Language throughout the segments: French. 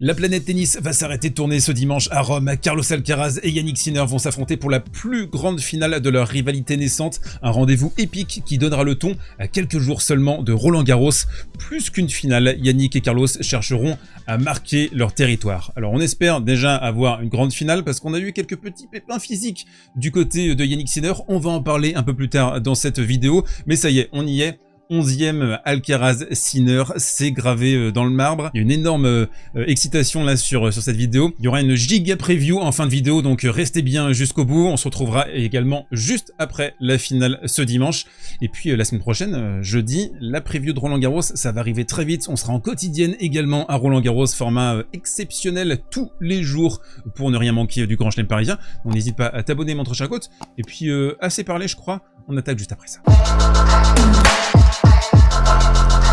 La planète tennis va s'arrêter de tourner ce dimanche à Rome. Carlos Alcaraz et Jannik Sinner vont s'affronter pour la plus grande finale de leur rivalité naissante. Un rendez-vous épique qui donnera le ton à quelques jours seulement de Roland-Garros. Plus qu'une finale, Jannik et Carlos chercheront à marquer leur territoire. Alors on espère déjà avoir une grande finale parce qu'on a eu quelques petits pépins physiques du côté de Jannik Sinner. On va en parler un peu plus tard dans cette vidéo. Mais ça y est, on y est. 11e Alcaraz-Sinner, c'est gravé dans le marbre. Il y a une énorme excitation là sur cette vidéo. Il y aura une giga preview en fin de vidéo, donc restez bien jusqu'au bout. On se retrouvera également juste après la finale ce dimanche. Et puis la semaine prochaine, jeudi, la preview de Roland-Garros, ça va arriver très vite. On sera en quotidienne également à Roland-Garros, format exceptionnel tous les jours pour ne rien manquer du Grand Chelem parisien. Donc n'hésite pas à t'abonner, montre chaque côte. Et puis assez parlé, je crois. On attaque juste après ça.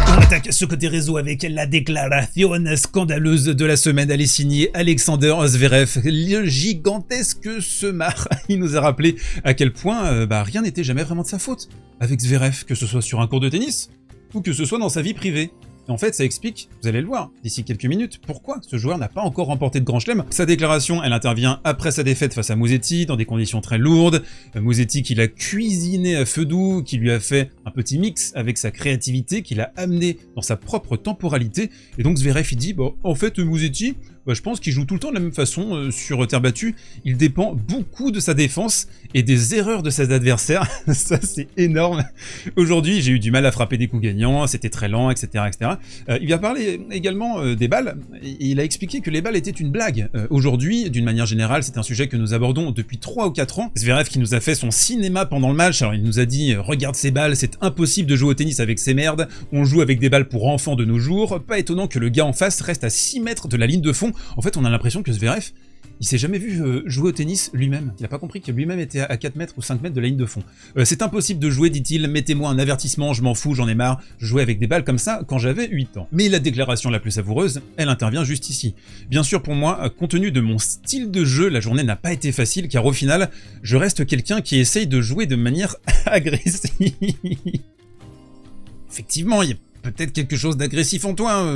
On attaque ce côté réseau avec la déclaration scandaleuse de la semaine. Elle est signée Alexander Zverev, le gigantesque semard. Il nous a rappelé à quel point rien n'était jamais vraiment de sa faute avec Zverev, que ce soit sur un court de tennis ou que ce soit dans sa vie privée. Et en fait, ça explique, vous allez le voir d'ici quelques minutes, pourquoi ce joueur n'a pas encore remporté de Grand Chelem. Sa déclaration, elle intervient après sa défaite face à Musetti, dans des conditions très lourdes. Musetti qui l'a cuisiné à feu doux, qui lui a fait un petit mix avec sa créativité, qui l'a amené dans sa propre temporalité. Et donc Zverev, il dit, en fait, Musetti, je pense qu'il joue tout le temps de la même façon sur terre battue. Il dépend beaucoup de sa défense et des erreurs de ses adversaires. Ça, c'est énorme. Aujourd'hui, j'ai eu du mal à frapper des coups gagnants, c'était très lent, etc. etc. Il va parler également des balles. Il a expliqué que les balles étaient une blague. Aujourd'hui, d'une manière générale, c'est un sujet que nous abordons depuis 3 ou 4 ans. Zverev qui nous a fait son cinéma pendant le match. Alors, il nous a dit, regarde ces balles, c'est impossible de jouer au tennis avec ces merdes. On joue avec des balles pour enfants de nos jours. Pas étonnant que le gars en face reste à 6 mètres de la ligne de fond. En fait, on a l'impression que Zverev, il s'est jamais vu jouer au tennis lui-même. Il n'a pas compris que lui-même était à 4 mètres ou 5 mètres de la ligne de fond. C'est impossible de jouer, dit-il, mettez-moi un avertissement, je m'en fous, j'en ai marre. Je jouais avec des balles comme ça quand j'avais 8 ans. Mais la déclaration la plus savoureuse, elle intervient juste ici. Bien sûr, pour moi, compte tenu de mon style de jeu, la journée n'a pas été facile, car au final, je reste quelqu'un qui essaye de jouer de manière agressive. Effectivement, il y a peut-être quelque chose d'agressif en toi,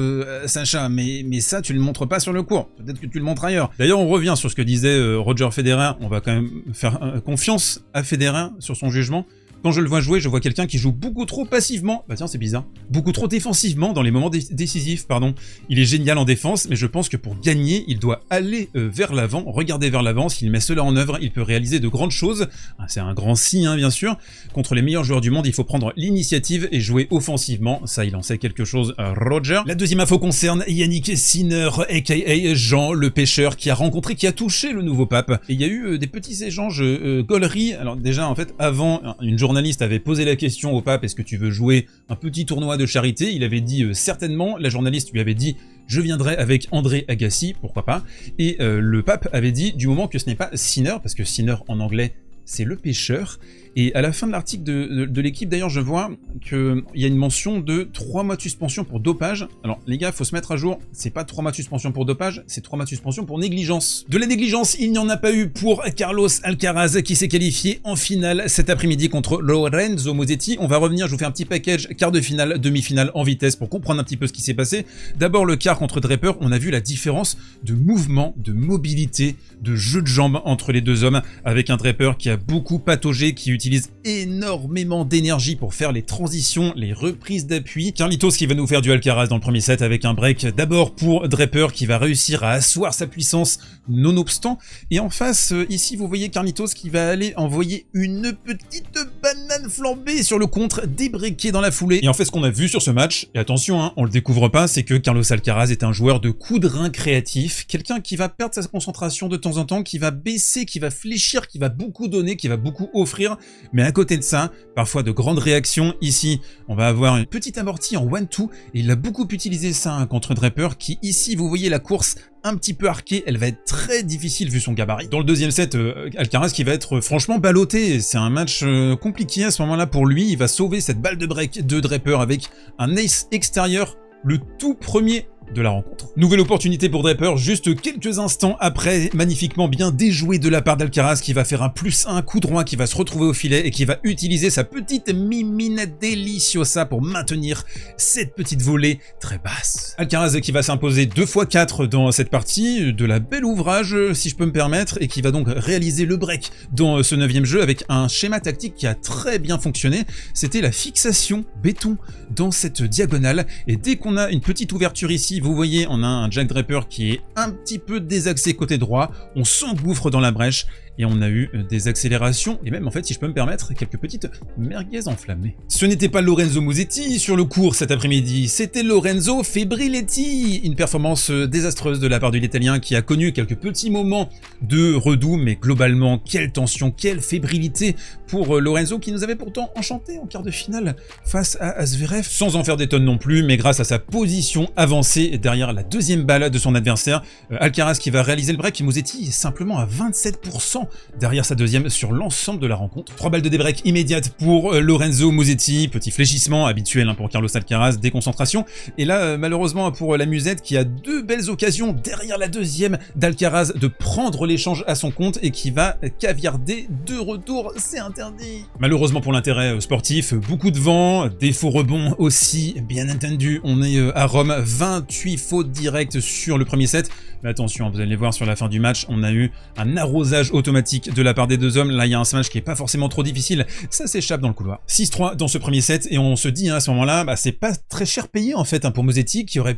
Sacha, mais ça, tu le montres pas sur le court. Peut-être que tu le montres ailleurs. D'ailleurs, on revient sur ce que disait Roger Federer. On va quand même faire confiance à Federer sur son jugement. Quand je le vois jouer, je vois quelqu'un qui joue beaucoup trop passivement. Bah tiens, c'est bizarre. Beaucoup trop défensivement dans les moments décisifs, pardon. Il est génial en défense, mais je pense que pour gagner, il doit aller vers l'avant, regarder vers l'avant. S'il met cela en œuvre, il peut réaliser de grandes choses. C'est un grand si, hein, bien sûr. Contre les meilleurs joueurs du monde, il faut prendre l'initiative et jouer offensivement. Ça, il en sait quelque chose, Roger. La deuxième info concerne Jannik Sinner, a.k.a. Jean, le pêcheur, qui a touché le nouveau pape. Et il y a eu des petits échanges gauleries. Alors déjà, en fait, avant, une journaliste avait posé la question au pape, est-ce que tu veux jouer un petit tournoi de charité? Il avait dit certainement. La journaliste lui avait dit, je viendrai avec André Agassi, pourquoi pas. Et le pape avait dit, du moment que ce n'est pas Sinner, parce que Sinner en anglais c'est le pêcheur. Et à la fin de l'article de l'équipe, d'ailleurs, je vois qu'il y a une mention de 3 mois de suspension pour dopage. Alors, les gars, faut se mettre à jour. C'est pas 3 mois de suspension pour dopage, c'est 3 mois de suspension pour négligence. De la négligence, il n'y en a pas eu pour Carlos Alcaraz, qui s'est qualifié en finale cet après-midi contre Lorenzo Musetti. On va revenir, je vous fais un petit package, quart de finale, demi-finale en vitesse pour comprendre un petit peu ce qui s'est passé. D'abord, le quart contre Draper, on a vu la différence de mouvement, de mobilité, de jeu de jambes entre les deux hommes, avec un Draper qui a beaucoup pataugé, qui utilise énormément d'énergie pour faire les transitions, les reprises d'appui. Carlitos qui va nous faire du Alcaraz dans le premier set avec un break d'abord pour Draper qui va réussir à asseoir sa puissance nonobstant. Et en face, ici, vous voyez Carlitos qui va aller envoyer une petite banane flambée sur le contre, débreaké dans la foulée. Et en fait, ce qu'on a vu sur ce match, et attention, hein, on le découvre pas, c'est que Carlos Alcaraz est un joueur de coup de rein créatif, quelqu'un qui va perdre sa concentration de temps en temps, qui va baisser, qui va fléchir, qui va beaucoup donner, qui va beaucoup offrir, mais à côté de ça, parfois de grandes réactions. Ici, on va avoir une petite amortie en 1-2, et il a beaucoup utilisé ça contre Draper, qui ici, vous voyez la course un petit peu arquée, elle va être très difficile vu son gabarit. Dans le deuxième set, Alcaraz qui va être franchement ballotté, c'est un match compliqué à ce moment-là pour lui, il va sauver cette balle de break de Draper avec un ace extérieur, le tout premier de la rencontre. Nouvelle opportunité pour Draper, juste quelques instants après, magnifiquement bien déjoué de la part d'Alcaraz qui va faire un +1 coup droit, qui va se retrouver au filet et qui va utiliser sa petite mimine deliciosa pour maintenir cette petite volée très basse. Alcaraz qui va s'imposer 2x4 dans cette partie, de la belle ouvrage si je peux me permettre, et qui va donc réaliser le break dans ce 9e jeu avec un schéma tactique qui a très bien fonctionné. C'était la fixation béton dans cette diagonale, et dès qu'on a une petite ouverture ici, vous voyez, on a un Jack Draper qui est un petit peu désaxé côté droit, on s'engouffre dans la brèche, et on a eu des accélérations, et même en fait, si je peux me permettre, quelques petites merguez enflammées. Ce n'était pas Lorenzo Musetti sur le court cet après-midi, c'était Lorenzo Febbriletti, une performance désastreuse de la part de l'Italien qui a connu quelques petits moments de redoux, mais globalement, quelle tension, quelle fébrilité pour Lorenzo qui nous avait pourtant enchanté en quart de finale face à Zverev, sans en faire des tonnes non plus, mais grâce à sa position avancée derrière la deuxième balle de son adversaire. Alcaraz qui va réaliser le break, et Musetti est simplement à 27% derrière sa deuxième sur l'ensemble de la rencontre. 3 balles de débreak immédiate pour Lorenzo Musetti, petit fléchissement habituel pour Carlos Alcaraz, déconcentration, et là malheureusement pour la musette qui a 2 belles occasions derrière la deuxième d'Alcaraz de prendre l'échange à son compte et qui va caviarder de retour, c'est interdit. Malheureusement pour l'intérêt sportif, beaucoup de vent, des faux rebonds aussi, bien entendu, on est à Rome, 28 fautes directes sur le premier set, mais attention, vous allez voir sur la fin du match, on a eu un arrosage automatique de la part des deux hommes. Là il y a un smash qui est pas forcément trop difficile, ça s'échappe dans le couloir. 6-3 dans ce premier set, et on se dit à ce moment-là, c'est pas très cher payé en fait pour Musetti qui aurait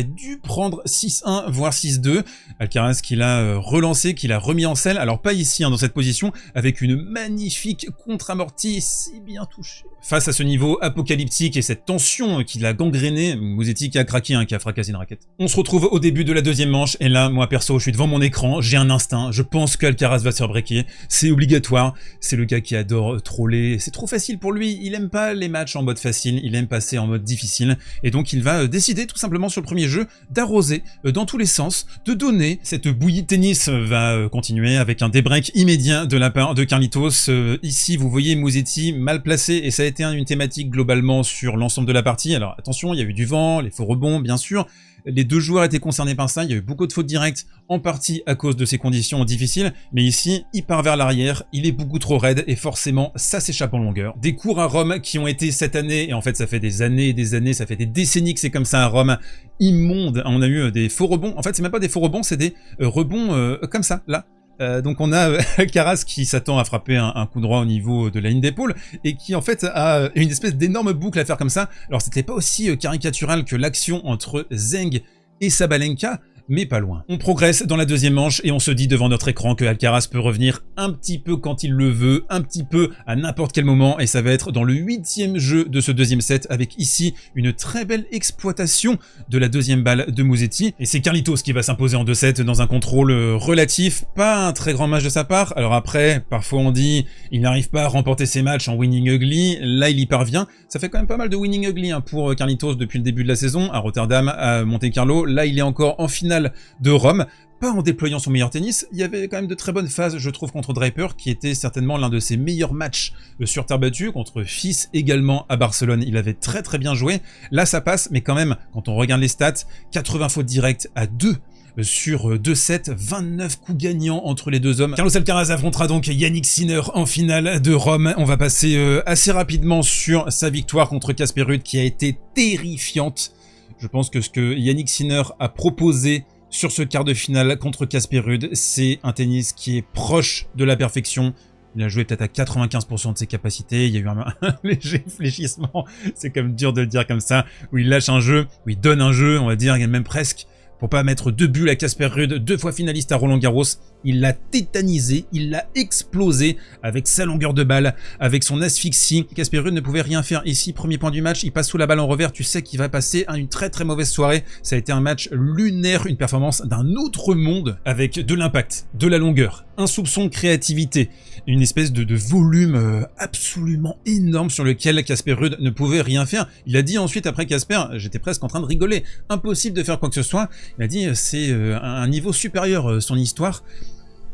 dû prendre 6-1 voire 6-2. Alcaraz qui l'a relancé, qui l'a remis en selle, alors pas ici dans cette position, avec une magnifique contre-amortie si bien touchée. Face à ce niveau apocalyptique et cette tension qui l'a gangréné, Musetti qui a craqué, qui a fracassé une raquette. On se retrouve au début de la deuxième manche, et là, moi perso, je suis devant mon écran, j'ai un instinct, je pense qu'Alcaraz va se faire breaker, c'est obligatoire, c'est le gars qui adore troller, c'est trop facile pour lui, il aime pas les matchs en mode facile, il aime passer en mode difficile, et donc il va décider tout simplement sur le premier jeu d'arroser dans tous les sens, de donner. Cette bouillie de tennis va continuer avec un débreak immédiat de la part de Carlitos. Ici, vous voyez Musetti mal placé, et ça a été une thématique globalement sur l'ensemble de la partie. Alors attention, il y a eu du vent, les faux rebonds bien sûr, les deux joueurs étaient concernés par ça, il y a eu beaucoup de fautes directes, en partie à cause de ces conditions difficiles, mais ici, il part vers l'arrière, il est beaucoup trop raide, et forcément, ça s'échappe en longueur. Des cours à Rome qui ont été cette année, et en fait ça fait des années et des années, ça fait des décennies que c'est comme ça à Rome, immonde. On a eu des faux rebonds, en fait c'est même pas des faux rebonds, c'est des rebonds comme ça, là. Donc on a Alcaraz qui s'attend à frapper un coup droit au niveau de la ligne d'épaule, et qui en fait a une espèce d'énorme boucle à faire comme ça. Alors c'était pas aussi caricatural que l'action entre Zheng et Sabalenka, mais pas loin. On progresse dans la deuxième manche, et on se dit devant notre écran que Alcaraz peut revenir un petit peu quand il le veut, un petit peu à n'importe quel moment, et ça va être dans le 8e jeu de ce deuxième set, avec ici une très belle exploitation de la deuxième balle de Musetti, et c'est Carlitos qui va s'imposer en 2-7 dans un contrôle relatif, pas un très grand match de sa part. Alors après, parfois on dit il n'arrive pas à remporter ses matchs en winning ugly, là il y parvient, ça fait quand même pas mal de winning ugly pour Carlitos depuis le début de la saison, à Rotterdam, à Monte-Carlo, là il est encore en finale de Rome, pas en déployant son meilleur tennis. Il y avait quand même de très bonnes phases, je trouve, contre Draper, qui était certainement l'un de ses meilleurs matchs sur terre battue, contre Fils également à Barcelone. Il avait très très bien joué. Là ça passe, mais quand même, quand on regarde les stats, 80 fautes directes à 2 sur 2 sets, 29 coups gagnants entre les deux hommes. Carlos Alcaraz affrontera donc Yannick Sinner en finale de Rome. On va passer assez rapidement sur sa victoire contre Casper Ruud, qui a été terrifiante. Je pense que ce que Yannick Sinner a proposé sur ce quart de finale contre Casper Ruud, c'est un tennis qui est proche de la perfection. Il a joué peut-être à 95% de ses capacités, il y a eu un léger fléchissement, c'est comme dur de le dire comme ça, où il lâche un jeu, où il donne un jeu, on va dire, même presque, pour pas mettre 2 bulles à Casper Ruud, 2 fois finaliste à Roland Garros. Il l'a tétanisé, il l'a explosé avec sa longueur de balle, avec son asphyxie. Casper Ruud ne pouvait rien faire ici, premier point du match, il passe sous la balle en revers, tu sais qu'il va passer à une très très mauvaise soirée. Ça a été un match lunaire, une performance d'un autre monde, avec de l'impact, de la longueur, un soupçon de créativité, une espèce de volume absolument énorme sur lequel Casper Ruud ne pouvait rien faire. Il a dit ensuite après Casper, j'étais presque en train de rigoler, impossible de faire quoi que ce soit. Il a dit c'est un niveau supérieur son histoire.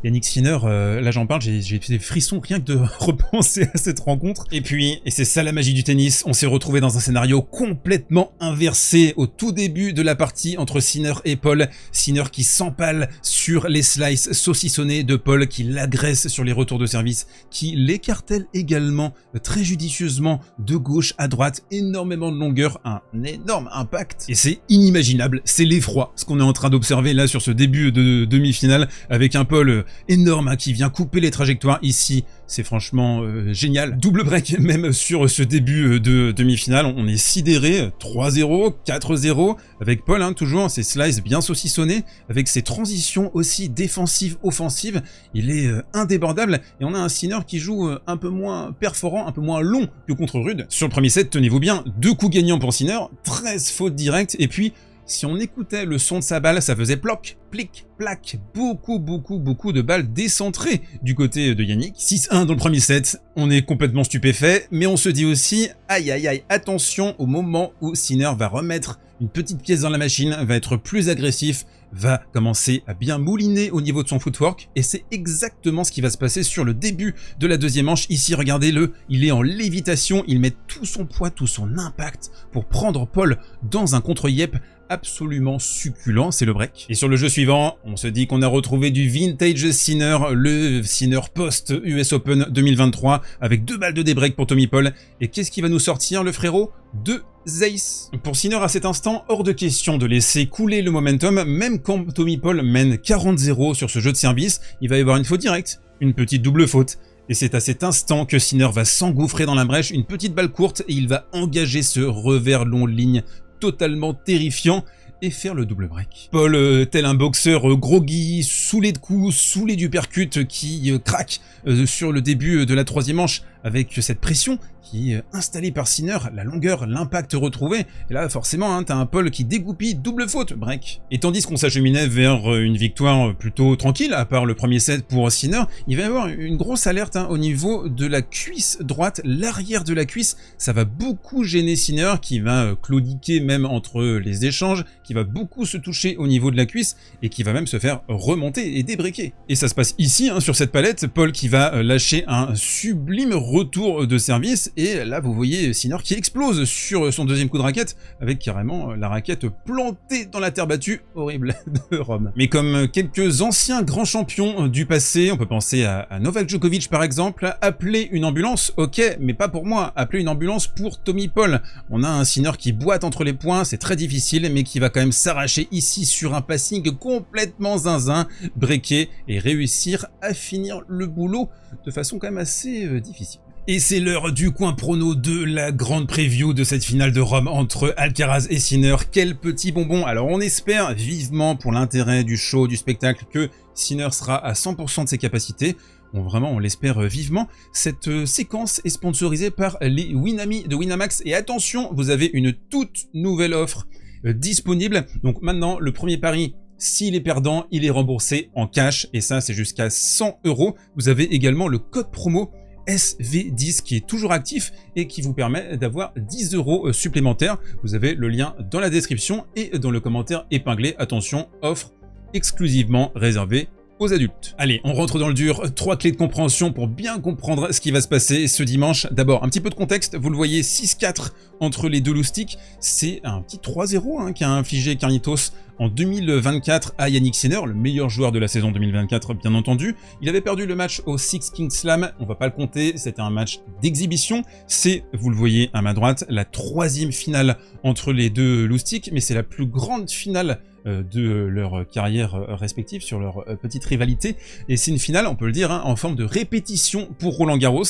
Yannick Sinner, là j'en parle, j'ai des frissons rien que de repenser à cette rencontre. Et puis, et c'est ça la magie du tennis, on s'est retrouvé dans un scénario complètement inversé au tout début de la partie entre Sinner et Paul. Sinner qui s'empale sur les slices saucissonnés de Paul, qui l'agresse sur les retours de service, qui l'écartèle également très judicieusement de gauche à droite, énormément de longueur, un énorme impact. Et c'est inimaginable, c'est l'effroi, ce qu'on est en train d'observer là sur ce début de demi-finale, avec un Paul énorme hein, qui vient couper les trajectoires ici. C'est franchement génial. Double break même sur ce début de demi-finale. On est sidéré, 3-0, 4-0, avec Paul, hein, toujours, ses slices bien saucissonnés, avec ses transitions aussi défensives-offensives. Il est indébordable, et on a un Sinner qui joue un peu moins perforant, un peu moins long que contre Rude. Sur le premier set, tenez-vous bien, 2 coups gagnants pour Sinner, 13 fautes directes, et puis si on écoutait le son de sa balle, ça faisait ploc, plic, plac, beaucoup de balles décentrées du côté de Yannick. 6-1 dans le premier set, on est complètement stupéfait, mais on se dit aussi, aïe aïe aïe, attention au moment où Sinner va remettre une petite pièce dans la machine, va être plus agressif, va commencer à bien mouliner au niveau de son footwork, et c'est exactement ce qui va se passer sur le début de la deuxième manche. Ici, regardez-le, il est en lévitation, il met tout son poids, tout son impact pour prendre Paul dans un contre-yep absolument succulent, c'est le break. Et sur le jeu suivant, on se dit qu'on a retrouvé du vintage Sinner, le Sinner post-US Open 2023, avec 2 balles de débreak pour Tommy Paul. Et qu'est-ce qui va nous sortir, le frérot? 2 aces. Pour Sinner, à cet instant, hors de question de laisser couler le momentum, même quand Tommy Paul mène 40-0 sur ce jeu de service, il va y avoir une faute directe, une petite double faute. Et c'est à cet instant que Sinner va s'engouffrer dans la brèche, une petite balle courte, et il va engager ce revers long ligne totalement terrifiant et faire le double break. Paul, tel un boxeur groggy, saoulé de coups, saoulé du percute qui craque sur le début de la troisième manche avec cette pression qui est installée par Sinner, la longueur, l'impact retrouvé. Et là, forcément, hein, t'as un Paul qui dégoupille, double faute, break. Et tandis qu'on s'acheminait vers une victoire plutôt tranquille, à part le premier set pour Sinner, il va y avoir une grosse alerte hein, au niveau de la cuisse droite, l'arrière de la cuisse. Ça va beaucoup gêner Sinner, qui va claudiquer même entre les échanges, qui va beaucoup se toucher au niveau de la cuisse, et qui va même se faire remonter et débreaker. Et ça se passe ici, hein, sur cette palette, Paul qui va lâcher un sublime retour de service, et là vous voyez Sinner qui explose sur son deuxième coup de raquette, avec carrément la raquette plantée dans la terre battue, horrible, de Rome. Mais comme quelques anciens grands champions du passé, on peut penser à Novak Djokovic par exemple, appeler une ambulance, ok, mais pas pour moi, appeler une ambulance pour Tommy Paul. On a un Sinner qui boite entre les poings, c'est très difficile, mais qui va quand même s'arracher ici sur un passing complètement zinzin, breaker et réussir à finir le boulot de façon quand même assez difficile. Et c'est l'heure du coin prono de la grande preview de cette finale de Rome entre Alcaraz et Sinner. Quel petit bonbon! Alors on espère vivement pour l'intérêt du show, du spectacle, que Sinner sera à 100% de ses capacités. Vraiment, on l'espère vivement. Cette séquence est sponsorisée par les Winami de Winamax. Et attention, vous avez une toute nouvelle offre disponible. Donc maintenant, le premier pari, s'il est perdant, il est remboursé en cash. Et ça, c'est jusqu'à 100 €. Vous avez également le code promo SV10 qui est toujours actif et qui vous permet d'avoir 10 € supplémentaires. Vous avez le lien dans la description et dans le commentaire épinglé. Attention, offre exclusivement réservée aux adultes. Allez, on rentre dans le dur. 3 clés de compréhension pour bien comprendre ce qui va se passer ce dimanche. D'abord, un petit peu de contexte. Vous le voyez, 6-4 entre les deux loustiques. C'est un petit 3-0 hein, qu'a infligé Carnitos en 2024 à Yannick Sinner, le meilleur joueur de la saison 2024, bien entendu. Il avait perdu le match au Six Kings Slam. On va pas le compter. C'était un match d'exhibition. C'est, vous le voyez à ma droite, la 3e finale entre les deux loustiques, mais c'est la plus grande finale de leur carrière respective, sur leur petite rivalité. Et c'est une finale, on peut le dire, hein, en forme de répétition pour Roland Garros,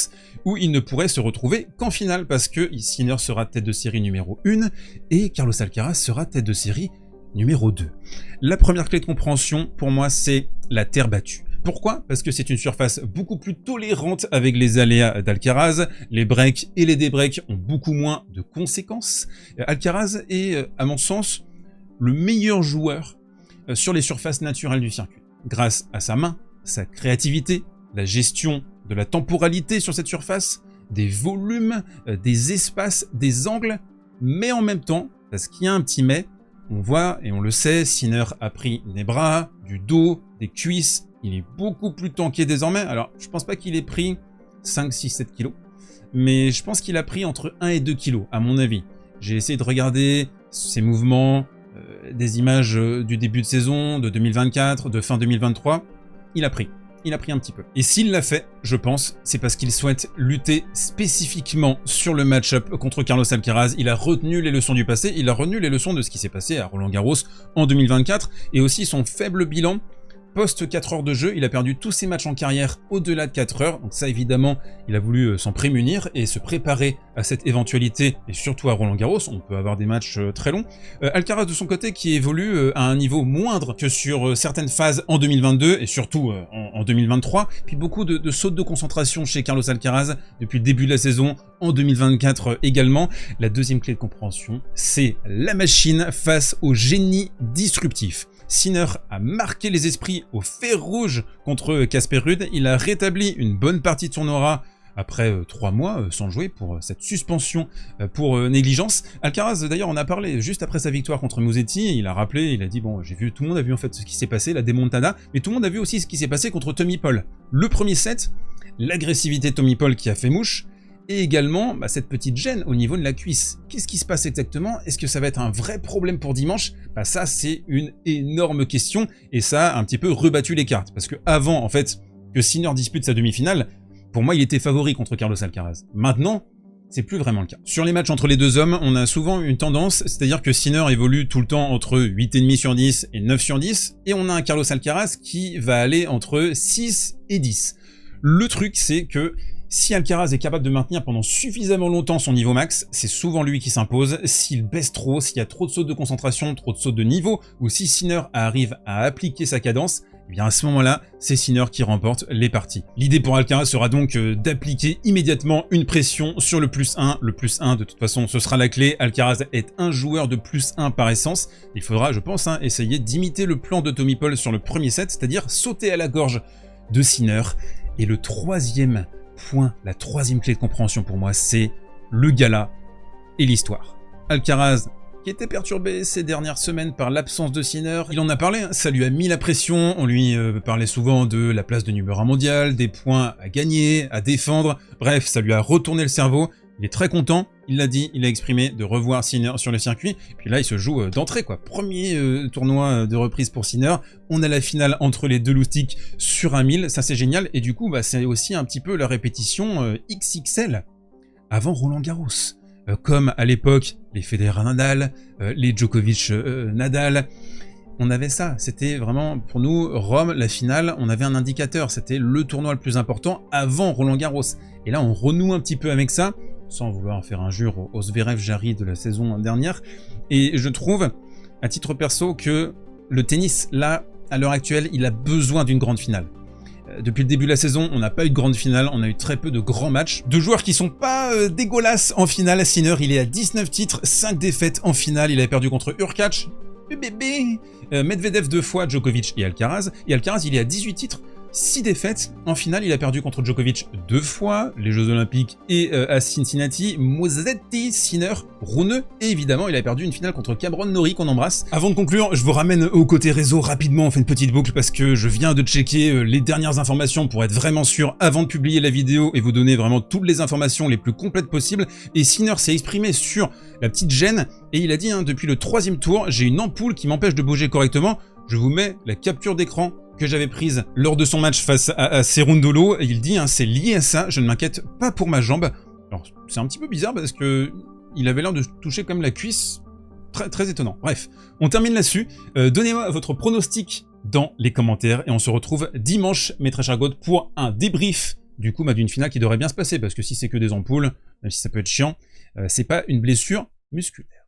où il ne pourrait se retrouver qu'en finale, parce que Sinner sera tête de série numéro 1, et Carlos Alcaraz sera tête de série numéro 2. La première clé de compréhension, pour moi, c'est la terre battue. Pourquoi? Parce que c'est une surface beaucoup plus tolérante avec les aléas d'Alcaraz. Les breaks et les débreaks ont beaucoup moins de conséquences. Alcaraz est, à mon sens, le meilleur joueur sur les surfaces naturelles du circuit. Grâce à sa main, sa créativité, la gestion de la temporalité sur cette surface, des volumes, des espaces, des angles, mais en même temps, parce qu'il y a un petit mais, on voit et on le sait, Sinner a pris des bras, du dos, des cuisses, il est beaucoup plus tanké désormais. Alors, je pense pas qu'il ait pris 5, 6, 7 kilos, mais je pense qu'il a pris entre 1 et 2 kilos, à mon avis. J'ai essayé de regarder ses mouvements, des images du début de saison, de 2024, de fin 2023. Il a pris un petit peu. Et s'il l'a fait, je pense, c'est parce qu'il souhaite lutter spécifiquement sur le match-up contre Carlos Alcaraz. Il a retenu les leçons du passé, il a retenu les leçons de ce qui s'est passé à Roland-Garros en 2024, et aussi son faible bilan post 4 heures de jeu. Il a perdu tous ses matchs en carrière au-delà de 4 heures, donc ça évidemment, il a voulu s'en prémunir et se préparer à cette éventualité, et surtout à Roland-Garros, on peut avoir des matchs très longs. Alcaraz de son côté qui évolue à un niveau moindre que sur certaines phases en 2022, et surtout en 2023, puis beaucoup de sautes de concentration chez Carlos Alcaraz depuis le début de la saison, en 2024 également. La deuxième clé de compréhension, c'est la machine face au génie disruptif. Sinner a marqué les esprits au fer rouge contre Casper Ruud. Il a rétabli une bonne partie de son aura après 3 mois sans jouer pour cette suspension pour négligence. Alcaraz d'ailleurs en a parlé juste après sa victoire contre Musetti. Il a rappelé, il a dit bon, tout le monde a vu en fait ce qui s'est passé, la démontada, mais tout le monde a vu aussi ce qui s'est passé contre Tommy Paul. Le premier set, l'agressivité de Tommy Paul qui a fait mouche, et également cette petite gêne au niveau de la cuisse. Qu'est-ce qui se passe exactement? Est-ce que ça va être un vrai problème pour dimanche? Ça c'est une énorme question, et ça a un petit peu rebattu les cartes, parce que avant en fait que Sinner dispute sa demi-finale, pour moi il était favori contre Carlos Alcaraz. Maintenant, c'est plus vraiment le cas. Sur les matchs entre les deux hommes, on a souvent une tendance, c'est-à-dire que Sinner évolue tout le temps entre 8,5 sur 10 et 9 sur 10, et on a un Carlos Alcaraz qui va aller entre 6 et 10. Le truc c'est que si Alcaraz est capable de maintenir pendant suffisamment longtemps son niveau max, c'est souvent lui qui s'impose. S'il baisse trop, s'il y a trop de sautes de concentration, trop de sautes de niveau, ou si Sinner arrive à appliquer sa cadence, eh bien à ce moment-là, c'est Sinner qui remporte les parties. L'idée pour Alcaraz sera donc d'appliquer immédiatement une pression sur le +1. Le +1, de toute façon, ce sera la clé. Alcaraz est un joueur de +1 par essence. Il faudra, je pense, essayer d'imiter le plan de Tommy Paul sur le premier set, c'est-à-dire sauter à la gorge de Sinner. Et le troisième point, la troisième clé de compréhension pour moi, c'est le gala et l'histoire. Alcaraz, qui était perturbé ces dernières semaines par l'absence de Sinner, il en a parlé, ça lui a mis la pression, on lui parlait souvent de la place de numéro 1 mondial, des points à gagner, à défendre, bref, ça lui a retourné le cerveau. Il est très content, il l'a dit, il a exprimé, de revoir Sinner sur le circuit. Et puis là, il se joue d'entrée, quoi. Premier tournoi de reprise pour Sinner. On a la finale entre les deux loustiques sur 1000, ça c'est génial. Et du coup, c'est aussi un petit peu la répétition XXL avant Roland-Garros. Comme à l'époque, les Federer-Nadal, les Djokovic-Nadal. On avait ça, c'était vraiment, pour nous, Rome, la finale, on avait un indicateur. C'était le tournoi le plus important avant Roland-Garros. Et là, on renoue un petit peu avec ça, sans vouloir faire injure au Zverev-Jarry de la saison dernière. Et je trouve, à titre perso, que le tennis, là, à l'heure actuelle, il a besoin d'une grande finale. Depuis le début de la saison, on n'a pas eu de grande finale, on a eu très peu de grands matchs. De joueurs qui sont pas dégueulasses en finale. Sinner, il est à 19 titres, 5 défaites en finale. Il a perdu contre Hurkacz, Medvedev 2 fois, Djokovic et Alcaraz. Et Alcaraz, il est à 18 titres, 6 défaites. En finale, il a perdu contre Djokovic 2 fois, les Jeux Olympiques et à Cincinnati, Musetti, Sinner, Rune, et évidemment, il a perdu une finale contre Cameron Norrie qu'on embrasse. Avant de conclure, je vous ramène au côté réseau rapidement, on fait une petite boucle parce que je viens de checker les dernières informations pour être vraiment sûr avant de publier la vidéo et vous donner vraiment toutes les informations les plus complètes possibles. Et Sinner s'est exprimé sur la petite gêne et il a dit depuis le 3e tour, j'ai une ampoule qui m'empêche de bouger correctement. Je vous mets la capture d'écran que j'avais prise lors de son match face à Cerundolo, et il dit c'est lié à ça, je ne m'inquiète pas pour ma jambe. Alors c'est un petit peu bizarre parce que il avait l'air de toucher comme la cuisse, très, très étonnant. Bref, on termine là-dessus. Donnez-moi votre pronostic dans les commentaires et on se retrouve dimanche, mes très chers godes, pour un débrief du coup d'une finale qui devrait bien se passer, parce que si c'est que des ampoules, même si ça peut être chiant, c'est pas une blessure musculaire.